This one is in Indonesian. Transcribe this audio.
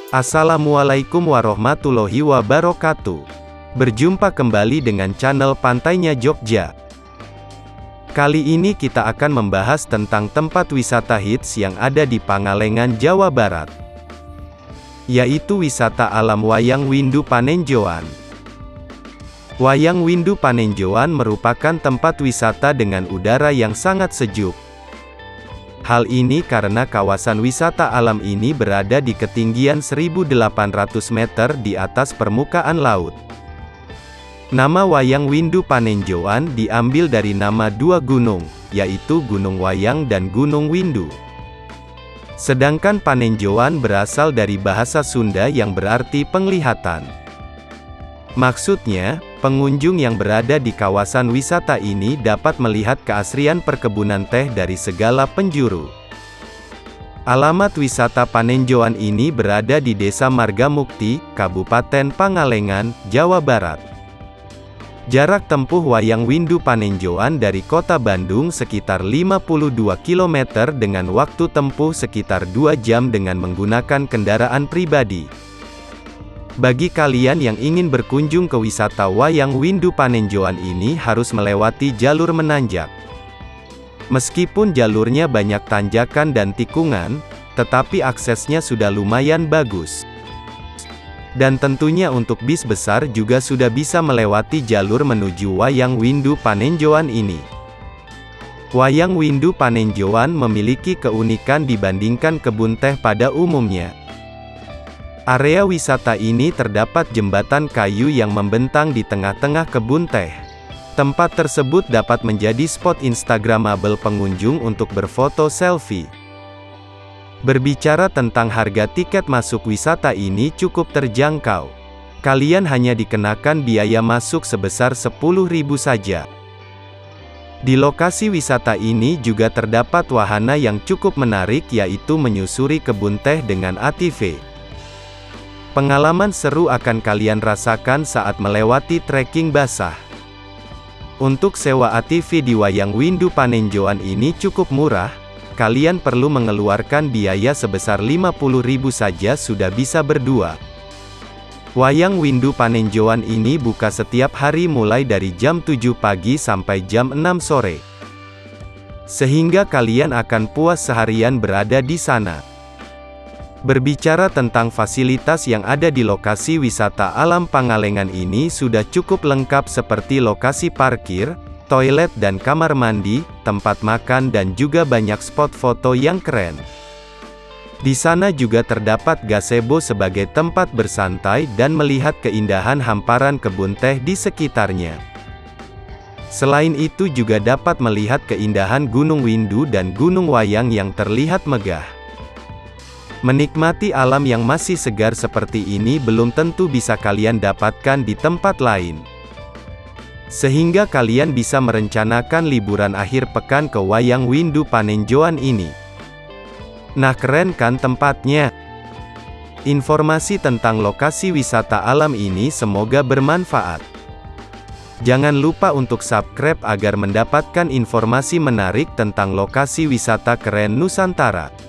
Assalamualaikum warahmatullahi wabarakatuh. Berjumpa kembali dengan channel Pantainya Jogja. Kali ini kita akan membahas tentang tempat wisata hits yang ada di Pangalengan, Jawa Barat, yaitu wisata alam Wayang Windu Panenjoan. Wayang Windu Panenjoan merupakan tempat wisata dengan udara yang sangat sejuk. Hal ini karena kawasan wisata alam ini berada di ketinggian 1.800 meter di atas permukaan laut. Nama Wayang Windu Panenjoan diambil dari nama dua gunung, yaitu Gunung Wayang dan Gunung Windu. Sedangkan Panenjoan berasal dari bahasa Sunda yang berarti penglihatan. Maksudnya, pengunjung yang berada di kawasan wisata ini dapat melihat keasrian perkebunan teh dari segala penjuru. Alamat wisata Panenjoan ini berada di Desa Margamukti, Kabupaten Pangalengan, Jawa Barat. Jarak tempuh Wayang Windu Panenjoan dari kota Bandung sekitar 52 km dengan waktu tempuh sekitar 2 jam dengan menggunakan kendaraan pribadi. Bagi kalian yang ingin berkunjung ke wisata Wayang Windu Panenjoan ini harus melewati jalur menanjak. Meskipun jalurnya banyak tanjakan dan tikungan, tetapi aksesnya sudah lumayan bagus. Dan tentunya untuk bis besar juga sudah bisa melewati jalur menuju Wayang Windu Panenjoan ini. Wayang Windu Panenjoan memiliki keunikan dibandingkan kebun teh pada umumnya. Area wisata ini terdapat jembatan kayu yang membentang di tengah-tengah kebun teh. Tempat tersebut dapat menjadi spot instagramable pengunjung untuk berfoto selfie. Berbicara tentang harga tiket masuk wisata ini cukup terjangkau. Kalian hanya dikenakan biaya masuk sebesar 10.000 saja. Di lokasi wisata ini juga terdapat wahana yang cukup menarik, yaitu menyusuri kebun teh dengan ATV. Pengalaman seru akan kalian rasakan saat melewati trekking basah. Untuk sewa ATV di Wayang Windu Panenjoan ini cukup murah, kalian perlu mengeluarkan biaya sebesar 50.000 saja sudah bisa berdua. Wayang Windu Panenjoan ini buka setiap hari mulai dari jam 7 pagi sampai jam 6 sore. Sehingga kalian akan puas seharian berada di sana. Berbicara tentang fasilitas yang ada di lokasi wisata alam Pangalengan ini sudah cukup lengkap seperti lokasi parkir, toilet dan kamar mandi, tempat makan dan juga banyak spot foto yang keren. Di sana juga terdapat gazebo sebagai tempat bersantai dan melihat keindahan hamparan kebun teh di sekitarnya. Selain itu juga dapat melihat keindahan Gunung Windu dan Gunung Wayang yang terlihat megah. Menikmati alam yang masih segar seperti ini belum tentu bisa kalian dapatkan di tempat lain. Sehingga kalian bisa merencanakan liburan akhir pekan ke Wayang Windu Panenjoan ini. Nah, keren kan tempatnya? Informasi tentang lokasi wisata alam ini semoga bermanfaat. Jangan lupa untuk subscribe agar mendapatkan informasi menarik tentang lokasi wisata keren Nusantara.